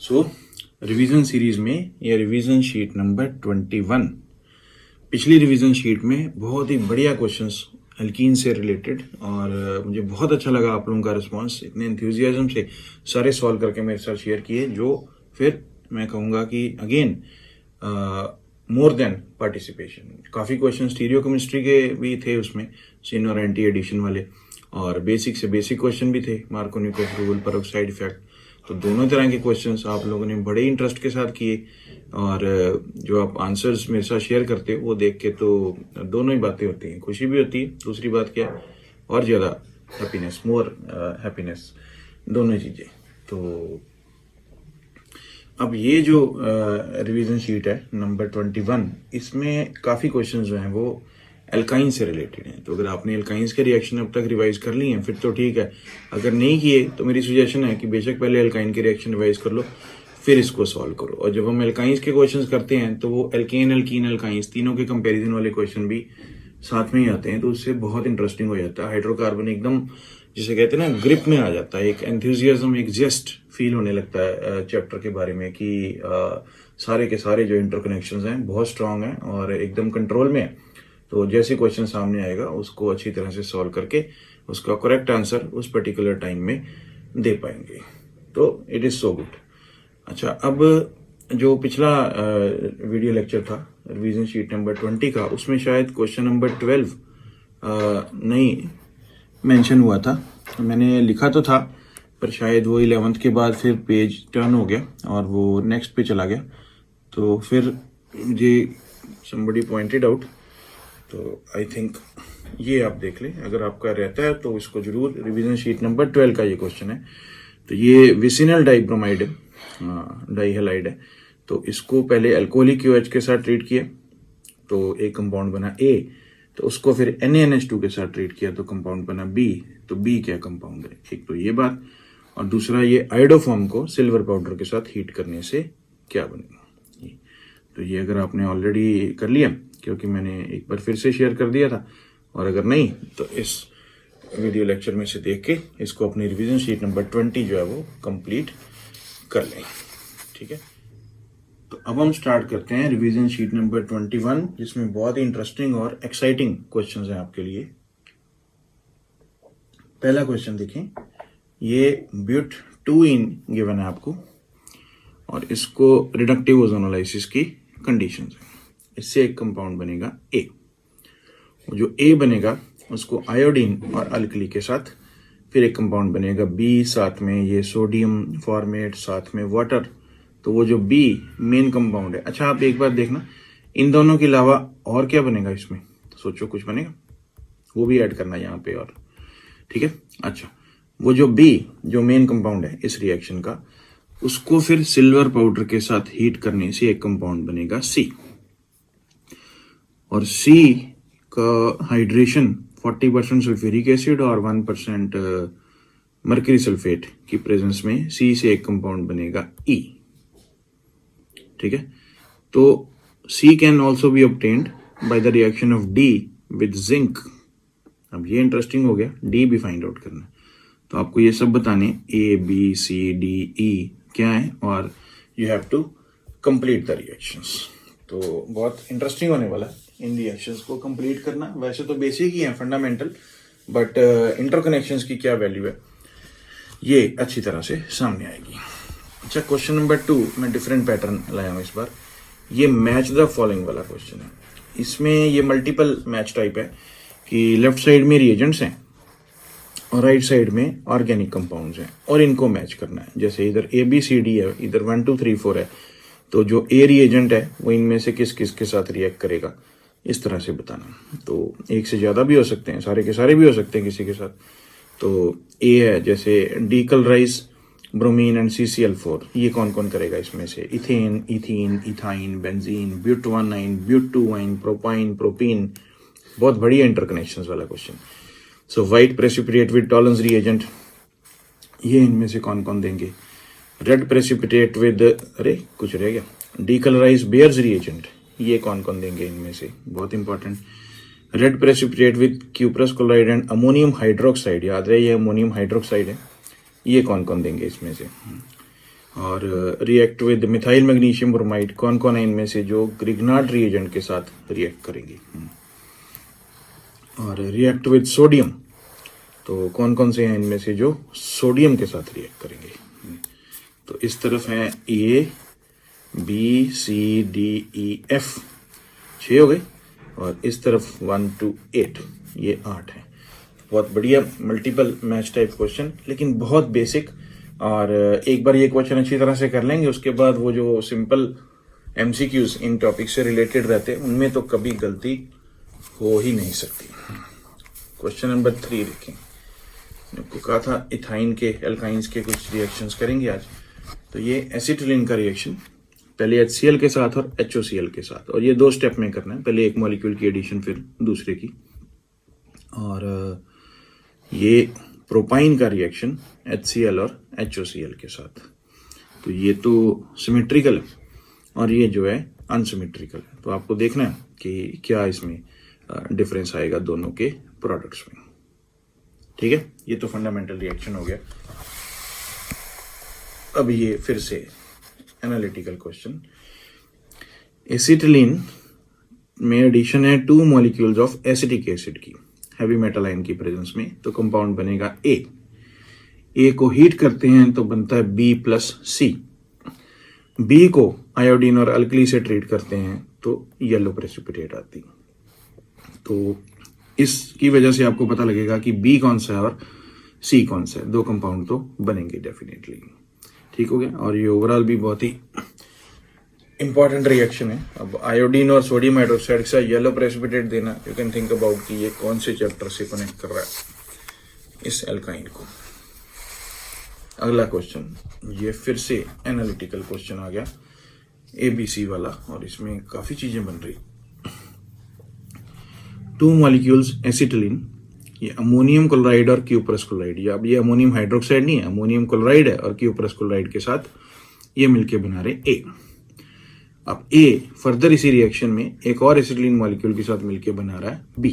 सो revision series में ये revision sheet number 21। पिछली रिवीजन शीट में बहुत ही बढ़िया क्वेश्चंस अल्कीन से रिलेटेड और मुझे बहुत अच्छा लगा आप लोगों का रिस्पांस, इतने एंथुजियाज्म से सारे सॉल्व करके मेरे साथ शेयर किए, जो फिर मैं कहूँगा कि अगेन मोर देन पार्टिसिपेशन। काफ़ी क्वेश्चन स्टीरियो केमिस्ट्री के भी थे उसमें, सिन और एंटी एडिशन वाले, और बेसिक से बेसिक क्वेश्चन भी थे, मार्कोनी-कोफ रूल, पेरोक्साइड इफेक्ट। तो दोनों तरह के क्वेश्चंस आप लोगों ने बड़े इंटरेस्ट के साथ किए और जो आप आंसर्स मेरे साथ शेयर करते हो वो देख के तो दोनों ही बातें होती हैं, खुशी भी होती है, दूसरी बात क्या है और ज़्यादा हैप्पीनेस, मोर हैप्पीनेस, दोनों चीज़ें। तो अब ये जो रिवीजन शीट है नंबर 21, इसमें काफ़ी क्वेश्चंस जो हैं वो एल्काइन से रिलेटेड हैं। तो अगर आपने एल्काइंस के रिएक्शन अब तक रिवाइज कर लिए हैं फिर तो ठीक है, अगर नहीं किए तो मेरी सजेशन है कि बेशक पहले एल्काइन के रिएक्शन रिवाइज कर लो फिर इसको सॉल्व करो। और जब हम एल्काइंस के क्वेश्चंस करते हैं तो वो एल्केन, एल्कीन, एल्काइंस तीनों के कंपैरिजन वाले क्वेश्चन भी साथ में ही आते हैं, तो उससे बहुत इंटरेस्टिंग हो जाता है। हाइड्रोकार्बन एकदम जिसे कहते हैं ना ग्रिप में आ जाता है, एक एंथुजियाज्म, एक जेस्ट फील होने लगता है चैप्टर के बारे में कि सारे के सारे जो इंटरकनेक्शंस हैं बहुत स्ट्रांग हैं और एकदम कंट्रोल में है। तो जैसे क्वेश्चन सामने आएगा उसको अच्छी तरह से सॉल्व करके उसका करेक्ट आंसर उस पर्टिकुलर टाइम में दे पाएंगे। तो इट इज़ सो गुड। अच्छा, अब जो पिछला वीडियो लेक्चर था रिवीजन शीट नंबर 20 का, उसमें शायद क्वेश्चन नंबर 12 नहीं मेंशन हुआ था। मैंने लिखा तो था पर शायद वो 11th के बाद फिर पेज टर्न हो गया और वो नेक्स्ट पे चला गया, तो फिर मुझे समबडी पॉइंटेड आउट। तो आई थिंक ये आप देख लें, अगर आपका रहता है तो इसको जरूर। रिवीजन शीट नंबर 12 का ये क्वेश्चन है। तो ये विसिनल डाइब्रोमाइड है, डाइहेलाइड है। तो इसको पहले अल्कोहलिक QH के साथ ट्रीट किया तो एक कंपाउंड बना A, तो उसको फिर NaNH2 के साथ ट्रीट किया तो कंपाउंड बना B। तो B क्या कंपाउंड है, एक तो ये बात, और दूसरा ये आयोडोफॉर्म को सिल्वर पाउडर के साथ हीट करने से क्या बनेगा। तो ये अगर आपने ऑलरेडी कर लिया, क्योंकि मैंने एक बार फिर से शेयर कर दिया था, और अगर नहीं तो इस वीडियो लेक्चर में से देख के इसको अपनी रिवीजन शीट नंबर 20 जो है वो कंप्लीट कर लें, ठीक है। तो अब हम स्टार्ट करते हैं रिवीजन शीट नंबर 21, जिसमें बहुत ही इंटरेस्टिंग और एक्साइटिंग क्वेश्चंस हैं आपके लिए। पहला क्वेश्चन देखें, ये ब्यूट 2इन गिवन है आपको और इसको रिडक्टिव ओजोनोलाइसिस की कंडीशंस हैं। इससे एक कंपाउंड बनेगा A। जो A बनेगा उसको आयोडीन और अल्कली के साथ फिर एक कंपाउंड बनेगा B, साथ में ये सोडियम फॉर्मेट, साथ में वाटर। तो वो जो B मेन कंपाउंड है। अच्छा, आप एक बार देखना, इन दोनों के अलावा और क्या बनेगा इसमें, तो सोचो कुछ बनेगा, वो भी ऐड करना यहाँ पे, और ठीक है। अच्छा, वो जो B जो मेन कंपाउंड है इस रिएक्शन का, उसको फिर सिल्वर पाउडर के साथ हीट करने से एक कंपाउंड बनेगा C। और C का हाइड्रेशन 40% सल्फ्यूरिक एसिड और 1% मर्करी सल्फेट की प्रेजेंस में C से एक कंपाउंड बनेगा E, ठीक है। तो C can also be obtained by the reaction of D with zinc. अब ये इंटरेस्टिंग हो गया, D भी फाइंड आउट करना है। तो आपको ये सब बताने A, B, C, D, E क्या है, और you have to complete the reactions. तो बहुत इंटरेस्टिंग होने वाला है इन रिएक्शंस को कंप्लीट करना। वैसे तो बेसिक ही है, फंडामेंटल, बट इंटरकनेक्शंस की क्या वैल्यू है ये अच्छी तरह से सामने आएगी। अच्छा, क्वेश्चन नंबर 2 मैं डिफरेंट पैटर्न लाया हूँ इस बार। ये मैच द फॉलोइंग वाला क्वेश्चन है। इसमें ये मल्टीपल मैच टाइप है कि लेफ्ट साइड में रिएजेंट्स हैं और राइट साइड में ऑर्गेनिक कंपाउंड्स हैं और इनको मैच करना है। जैसे इधर ABCD है, इधर 1 2 3 4 है, तो जो A रिएजेंट है वो इनमें से किस किस के साथ रिएक्ट करेगा, इस तरह से बताना। तो एक से ज़्यादा भी हो सकते हैं, सारे के सारे भी हो सकते हैं किसी के साथ। तो A है जैसे डीकलराइज ब्रोमीन एंड CCl4, ये कौन कौन करेगा इसमें से, इथेन, इथीन, इथाइन, बेंजीन, ब्यूट-1-इन, ब्यूट-2-इन, प्रोपाइन, प्रोपीन। बहुत बढ़िया इंटरकनेक्शंस वाला question. So white precipitate with Tollens reagent, ये इनमें से कौन कौन देंगे। रेड प्रेसिपिटेट विद, अरे कुछ रह गया, डीकलराइज बेयर्स रिएजेंट, ये कौन कौन देंगे इनमें से, बहुत important. Red precipitate with cuprous chloride and ammonium hydroxide, याद रहे ये अमोनियम हाइड्रोक्साइड है, ये कौन कौन देंगे इसमें से। और react with methyl magnesium bromide कौन कौन है इनमें से जो ग्रिग्नार्ड रिएजेंट के साथ रिएक्ट करेंगे। और रिएक्ट विद सोडियम तो कौन कौन से हैं इनमें से जो सोडियम के साथ रिएक्ट करेंगे। तो इस तरफ है A B C D E F 6 हो गए, और इस तरफ 1 to 8 ये 8 है। बहुत बढ़िया मल्टीपल मैच टाइप क्वेश्चन, लेकिन बहुत बेसिक। और एक बार ये क्वेश्चन अच्छी तरह से कर लेंगे, उसके बाद वो जो सिंपल एमसीक्यूज इन टॉपिक से रिलेटेड रहते हैं उनमें तो कभी गलती हो ही नहीं सकती। क्वेश्चन नंबर 3 देखें। आपको कहा था इथाइन के एल्काइंस के कुछ रिएक्शंस करेंगे आज। तो ये एसिटिलीन का रिएक्शन पहले HCl के साथ और HOCl के साथ, और ये 2 स्टेप में करना है, पहले एक मॉलिक्यूल की एडिशन फिर दूसरे की। और ये प्रोपाइन का रिएक्शन HCl और HOCl के साथ। तो ये तो सिमेट्रिकल है और ये जो है अनसिमेट्रिकल है। तो आपको देखना है कि क्या इसमें डिफरेंस आएगा दोनों के प्रोडक्ट्स में। ठीक है, ये तो फंडामेंटल रिएक्शन हो गया। अब ये फिर से एनालिटिकल क्वेश्चन। एसिटिलीन में एडिशन है 2 मॉलिक्यूल्स ऑफ एसिटिक एसिड की हैवी मेटल आयन की प्रेजेंस में, तो कंपाउंड बनेगा ए को हीट करते हैं तो बनता है B+C। बी को आयोडीन और अल्कली से ट्रीट करते हैं तो येलो प्रेसिपिटेट आती। तो इसकी वजह से आपको पता लगेगा कि बी कौन सा है और सी कौन सा है। 2 कंपाउंड तो बनेंगे डेफिनेटली। ठीक हो गया। और ये ओवरऑल भी बहुत ही इंपॉर्टेंट रिएक्शन है। अब आयोडीन और सोडियम हाइड्रोक्साइड से येलो प्रेसिपिटेट देना, यू कैन थिंक अबाउट कि ये कौन से चैप्टर से कनेक्ट कर रहा है इस एल्काइन को। अगला क्वेश्चन, ये फिर से एनालिटिकल क्वेश्चन आ गया ABC वाला, और इसमें काफी चीजें बन रही। 2 मॉलिक्यूल्स एसिटिलीन, ये अमोनियम क्लोराइड और क्यूपरस क्लोराइड, अब ये अमोनियम हाइड्रोक्साइड नहीं है, अमोनियम क्लोराइड है, और क्यूपरस क्लोराइड के साथ ये मिलके बना रहे A। अब A फर्दर इसी रिएक्शन में एक और एसिटिलीन मॉलिक्यूल के साथ मिलके बना रहा है B।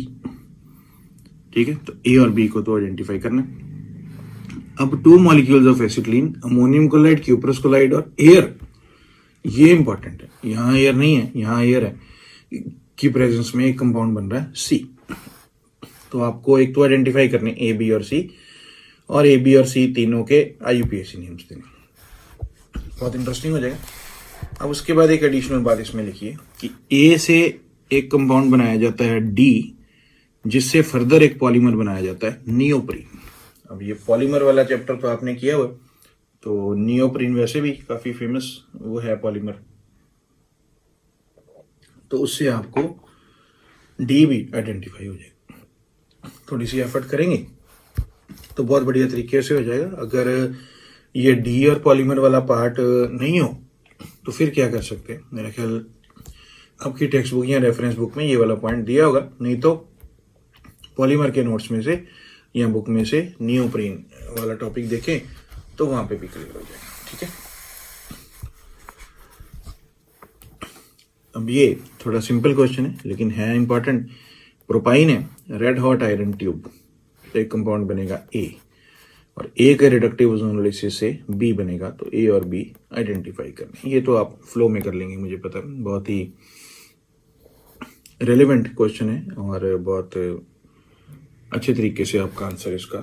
ठीक है, तो A और B को तो आइडेंटिफाई करना है। अब 2 molecules of acetylene, ammonium chloride, cuprous chloride और एयर, ये इंपॉर्टेंट है। यहां एयर नहीं है, यहां एयर है की प्रेजेंस में एक कंपाउंड बन रहा है C। तो आपको एक तो आइडेंटिफाई करने A, B और C, और A, B और C तीनों के IUPAC नेम्स देने। बहुत इंटरेस्टिंग हो जाएगा। अब उसके बाद एक एडिशनल बात इसमें लिखिए कि A से एक कंपाउंड बनाया जाता है D, जिससे फर्दर एक पॉलीमर बनाया जाता है नियोप्रीन। अब ये पॉलीमर वाला चैप्टर तो आपने किया हुआ, तो नियोप्रीन वैसे भी काफी फेमस वो है पॉलीमर, तो उससे आपको D भी आइडेंटिफाई हो जाएगा। थोड़ी सी एफर्ट करेंगे तो बहुत बढ़िया तरीके से हो जाएगा। अगर ये D और पॉलीमर वाला पार्ट नहीं हो तो फिर क्या कर सकते हैं, मेरा ख्याल आपकी टेक्स्ट बुक या रेफरेंस बुक में ये वाला पॉइंट दिया होगा, नहीं तो पॉलीमर के नोट्स में से या बुक में से नियोप्रीन वाला टॉपिक देखें तो वहां पे भी क्लियर हो जाएगा। ठीक है, अब ये थोड़ा सिंपल क्वेश्चन है लेकिन है इंपॉर्टेंट। प्रोपाइन है, रेड हॉट आयरन ट्यूब, तो एक कंपाउंड बनेगा A, और A के रिडक्टिव ओजोनोलिसिस से B बनेगा, तो A और B आइडेंटिफाई करने। ये तो आप फ्लो में कर लेंगे, मुझे पता है। बहुत ही रेलेवेंट क्वेश्चन है और बहुत अच्छे तरीके से आपका आंसर इसका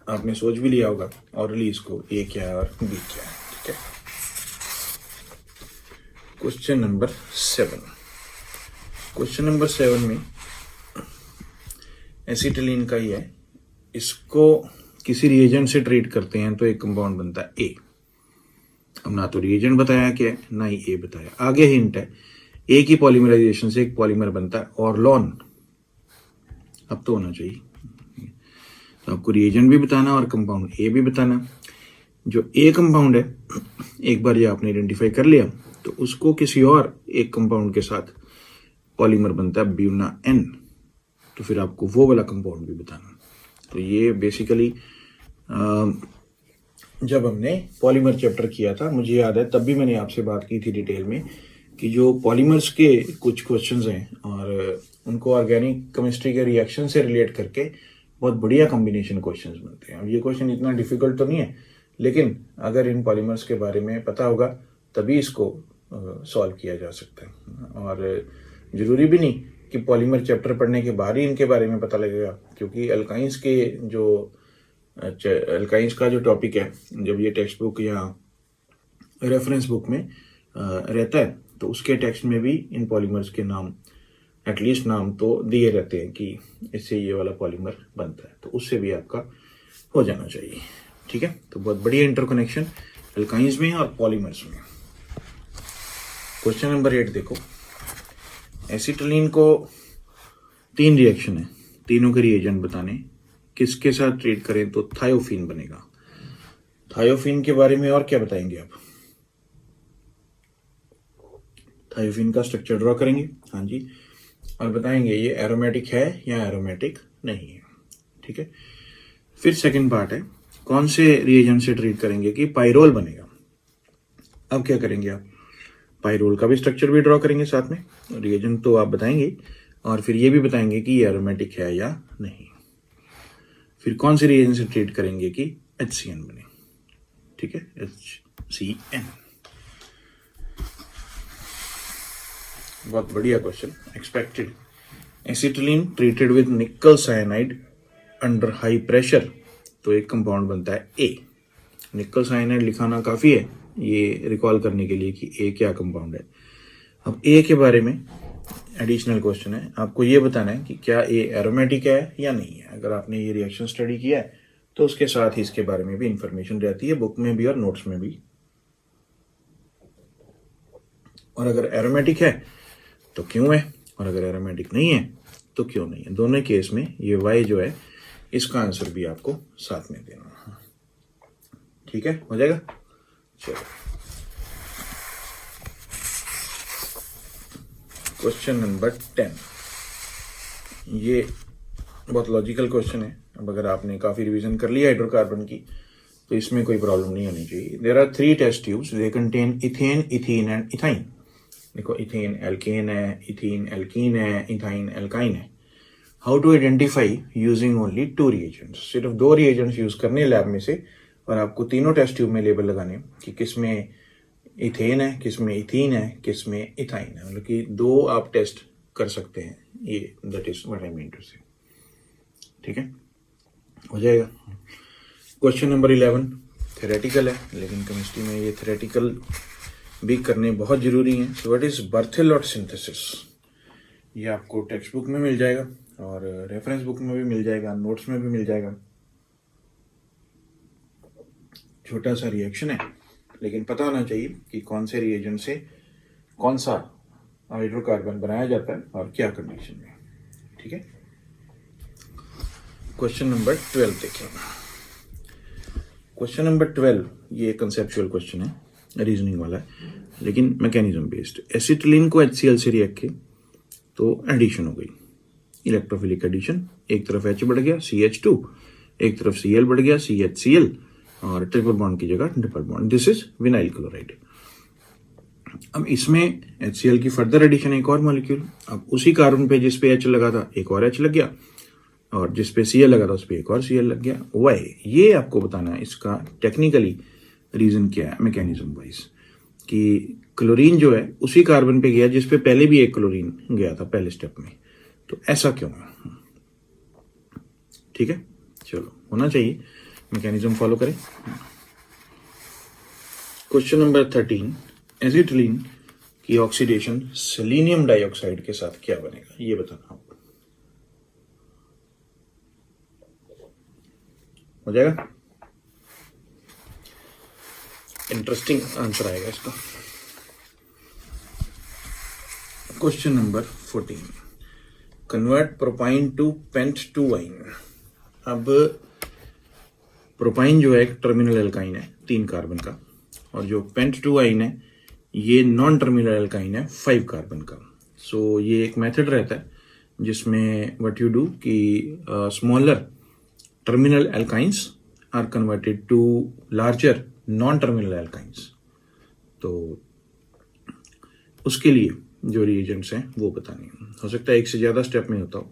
आपने सोच भी लिया होगा, और रिलीज को A क्या है और B क्या है। ठीक है, क्वेश्चन नंबर 7। क्वेश्चन नंबर 7 में एसिटिलीन का ही है। इसको किसी रिएजेंट से ट्रीट करते हैं तो एक कंपाउंड बनता है A। अब ना तो रिएजेंट बताया क्या है, ना ही A बताया। आगे हिंट है, A की पॉलीमराइजेशन से एक पॉलीमर बनता है ऑर्लोन। अब तो होना चाहिए, तो आपको रिएजेंट भी बताना और कंपाउंड A भी बताना। जो A कंपाउंड है, एक बार ये आपने आइडेंटिफाई कर लिया तो उसको किसी और एक कंपाउंड के साथ पॉलीमर बनता है ब्यूना N, तो फिर आपको वो वाला कंपाउंड भी बताना। तो ये बेसिकली जब हमने पॉलीमर चैप्टर किया था, मुझे याद है तब भी मैंने आपसे बात की थी डिटेल में कि जो पॉलीमर्स के कुछ क्वेश्चंस हैं और उनको ऑर्गेनिक केमिस्ट्री के रिएक्शन से रिलेट करके बहुत बढ़िया कॉम्बिनेशन क्वेश्चंस बनते हैं। अब ये क्वेश्चन इतना डिफिकल्ट तो नहीं है, लेकिन अगर इन पॉलीमर्स के बारे में पता होगा तभी इसको सॉल्व किया जा सकता है। और ज़रूरी भी नहीं कि पॉलीमर चैप्टर पढ़ने के बाद ही इनके बारे में पता लगेगा, क्योंकि अल्काइंस के जो अल्काइंस का जो टॉपिक है, जब ये टेक्स्ट बुक या रेफरेंस बुक में रहता है तो उसके टेक्स्ट में भी इन पॉलीमर्स के नाम, एटलीस्ट नाम तो दिए रहते हैं कि इससे ये वाला पॉलीमर बनता है, तो उससे भी आपका हो जाना चाहिए। ठीक है, तो बहुत बढ़िया इंटरकनेक्शन अल्काइंस में और पॉलीमर्स में। क्वेश्चन नंबर 8 देखो, एसिटिलीन को 3 रिएक्शन है, तीनों के रिएजेंट बताने, किसके साथ ट्रीट करें तो थायोफीन बनेगा। थायोफीन के बारे में और क्या बताएंगे आप? थायोफीन का स्ट्रक्चर ड्रॉ करेंगे, हाँ जी, और बताएंगे ये एरोमेटिक है या एरोमेटिक नहीं है। ठीक है, फिर सेकंड पार्ट है, कौन से रिएजेंट से ट्रीट करेंगे कि पाइरोल बनेगा। अब क्या करेंगे आप? पाइरोल का भी स्ट्रक्चर भी ड्रॉ करेंगे साथ में, रिएजेंट तो आप बताएंगे और फिर ये भी बताएंगे कि ये एरोमेटिक है या नहीं। फिर कौन से रिएजेंट से ट्रीट करेंगे कि HCN बने। ठीक है, HCN। बहुत बढ़िया question, expected. Acetylene treated with निकल साइनाइड अंडर हाई प्रेशर, तो एक कंपाउंड बनता है A। निकल साइनाइड लिखाना काफी है ये रिकॉल करने के लिए कि A क्या कंपाउंड है। अब A के बारे में एडिशनल क्वेश्चन है, आपको ये बताना है कि क्या A एरोमेटिक है या नहीं है। अगर आपने ये रिएक्शन स्टडी किया है तो उसके साथ ही इसके बारे में भी इंफॉर्मेशन रहती है, बुक में भी और नोट्स में भी। और अगर एरोमेटिक है तो क्यों है, और अगर एरोमेटिक नहीं है तो क्यों नहीं है। दोनों केस में ये Y जो है इसका आंसर भी आपको साथ में देना। ठीक है, हो जाएगा। चलो, क्वेश्चन नंबर 10, ये बहुत लॉजिकल क्वेश्चन है। अब अगर आपने काफी रिवीजन कर लिया हाइड्रोकार्बन की तो इसमें कोई प्रॉब्लम नहीं होनी चाहिए। There are 3 test tubes, they contain ethane, ethene and ethyne. देखो, इथेन एल्केन है, इथीन एल्कीन है, इथाइन एल्काइन है। How to identify using only 2 reagents. सिर्फ 2 रिएजेंट्स यूज करने लैब में से, और आपको तीनों टेस्ट ट्यूब में लेबल लगाने कि किसमें इथेन है, किसमें इथीन है, किसमें इथाइन है। मतलब कि 2 आप टेस्ट कर सकते हैं, ये that is what I mean to say. ठीक है, हो जाएगा। क्वेश्चन नंबर 11 थ्योरेटिकल है, लेकिन केमिस्ट्री में ये थ्योरेटिकल भी करने बहुत जरूरी है। So what is Berthelot synthesis. ये आपको टेक्स्ट बुक में मिल जाएगा और रेफरेंस बुक में भी मिल जाएगा, नोट्स में भी मिल जाएगा। छोटा सा रिएक्शन है, लेकिन पता होना चाहिए कि कौन से रिएजेंट से कौन सा हाइड्रोकार्बन बनाया जाता है और क्या कंडीशन में। ठीक है, क्वेश्चन नंबर 12 देखिए। क्वेश्चन नंबर 12 ये कंसेप्चुअल क्वेश्चन है, रीजनिंग वाला है, लेकिन मैकेनिज्म बेस्ड। एसिटिलीन को HCl से रिएक्ट किए तो एडिशन हो गई, इलेक्ट्रोफिलिक एडिशन। एक तरफ H बढ़ गया CH2, एक तरफ Cl बढ़ गया CHCl, और ट्रिपल बॉन्ड की जगह triple bond. This is vinyl chloride. अब इसमें HCl की फर्दर एडिशन, एक और मॉलिक्यूल। अब उसी कार्बन पे जिस पे H लगा था एक और H लग गया, और जिस पे Cl लगा था उस पे एक और Cl लग गया। Why? ये आपको बताना है इसका टेक्निकली रीजन क्या है मैकेनिज्म वाइज, कि क्लोरीन जो है उसी कार्बन पे गया जिस पे पहले भी एक क्लोरीन गया था पहले स्टेप में, तो ऐसा क्यों है। ठीक है, चलो, होना चाहिए, मैकेनिज्म फॉलो करें। क्वेश्चन नंबर 13, एसिटिलीन की ऑक्सीडेशन सेलेनियम डाइऑक्साइड के साथ क्या बनेगा, ये बताना आपको। हो जाएगा, इंटरेस्टिंग आंसर आएगा इसका। Question number 14, convert propyne to pent two yne. अब प्रोपाइन जो है एक टर्मिनल एल्काइन है 3 कार्बन का, और जो पेंट टू वाइन है ये नॉन टर्मिनल एल्काइन है 5 कार्बन का। सो ये एक मेथड रहता है जिसमें व्हाट यू डू कि smaller terminal alkynes are converted to larger non terminal alkynes. तो उसके लिए जो रिएजेंट्स हैं वो बताने हैं। हो सकता है एक से ज्यादा स्टेप में होता हो।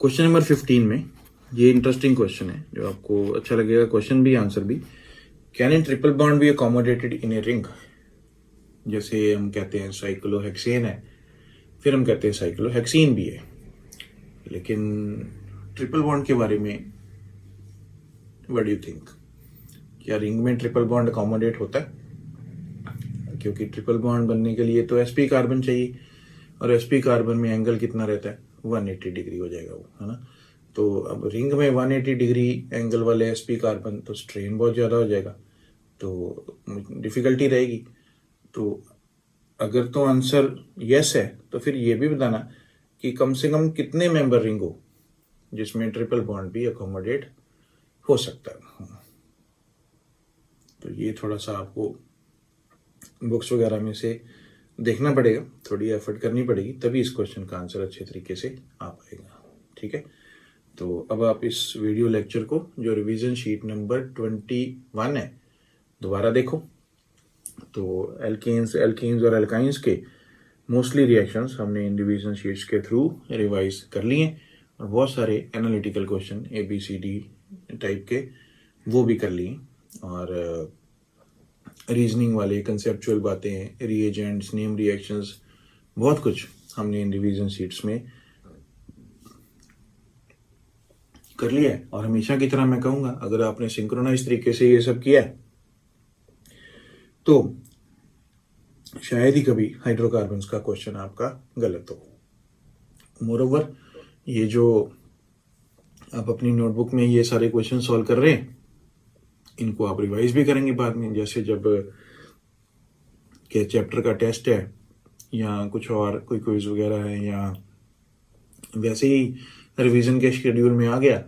क्वेश्चन नंबर 15 में ये इंटरेस्टिंग क्वेश्चन है जो आपको अच्छा लगेगा, क्वेश्चन भी आंसर भी। Can a triple bond be accommodated in a ring? जैसे हम कहते हैं साइक्लोहेक्सेन है, फिर हम कहते हैं साइक्लोहेक्सीन भी है, लेकिन ट्रिपल बॉन्ड के बारे में व्हाट डू यू थिंक? क्या रिंग में ट्रिपल बॉन्ड अकोमोडेट होता है? क्योंकि ट्रिपल बॉन्ड बनने के लिए तो sp कार्बन चाहिए, और sp कार्बन में एंगल कितना रहता है? 180 डिग्री हो जाएगा वो, है ना। तो अब रिंग में 180 डिग्री एंगल वाले sp कार्बन, तो स्ट्रेन बहुत ज़्यादा हो जाएगा, तो डिफिकल्टी रहेगी। तो अगर तो आंसर यस है तो फिर ये भी बताना कि कम से कम कितने मेंबर रिंग हो जिसमें ट्रिपल बॉन्ड भी अकोमोडेट हो सकता है। तो ये थोड़ा सा आपको बुक्स वगैरह में से देखना पड़ेगा, थोड़ी एफर्ट करनी पड़ेगी, तभी इस क्वेश्चन का आंसर अच्छे तरीके से आ पाएगा। ठीक है, तो अब आप इस वीडियो लेक्चर को जो रिवीजन शीट नंबर 21 है दोबारा देखो। तो एल्कीन्स और एल्काइंस के मोस्टली रिएक्शंस हमने इन रिवीजन शीट्स के थ्रू रिवाइज कर लिए, और बहुत सारे एनालिटिकल क्वेश्चन ABCD टाइप के वो भी कर लिए, और रीजनिंग वाले कंसेप्चुअल बातें, रिएजेंट्स, नेम रिएक्शंस, बहुत कुछ हमने इन रिवीजन शीट्स में कर लिया है। और हमेशा की तरह मैं कहूँगा, अगर आपने सिंक्रोनाइज तरीके से ये सब किया है तो शायद ही कभी हाइड्रोकार्बन्स का क्वेश्चन आपका गलत हो। मोरओवर, ये जो आप अपनी नोटबुक में ये सारे क्वेश्चन सॉल्व कर रहे हैं, इनको आप रिवाइज भी करेंगे बाद में, जैसे जब के चैप्टर का टेस्ट है या कुछ और कोई क्विज वगैरह है, या वैसे ही रिवीजन के शेड्यूल में आ गया,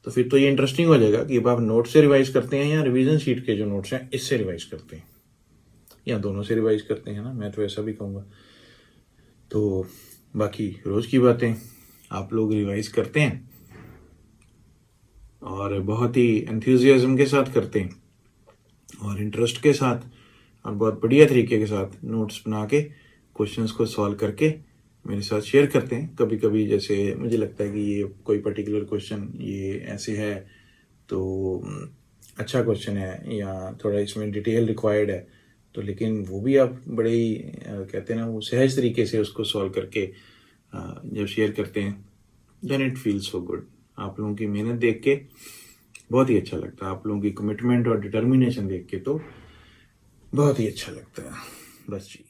तो फिर तो ये इंटरेस्टिंग हो जाएगा कि अब आप नोट से रिवाइज करते हैं या रिवीजन शीट के जो नोट्स हैं इससे रिवाइज करते हैं, या दोनों से रिवाइज करते हैं ना, मैं तो ऐसा भी कहूँगा। तो बाकी रोज की बातें आप लोग रिवाइज करते हैं और बहुत ही एंथुजियाज्म के साथ करते हैं, और इंटरेस्ट के साथ, और बहुत बढ़िया तरीके के साथ नोट्स बना के क्वेश्चंस को सॉल्व करके मेरे साथ शेयर करते हैं। कभी कभी जैसे मुझे लगता है कि ये कोई पर्टिकुलर क्वेश्चन ये ऐसे है तो अच्छा क्वेश्चन है, या थोड़ा इसमें डिटेल रिक्वायर्ड है, तो लेकिन वो भी आप बड़े ही कहते हैं ना, वो सहज तरीके से उसको सॉल्व करके जब शेयर करते हैं, then it feels so good. आप लोगों की मेहनत देख के बहुत ही अच्छा लगता है, आप लोगों की कमिटमेंट और डिटर्मिनेशन देख के तो बहुत ही अच्छा लगता है। बस जी।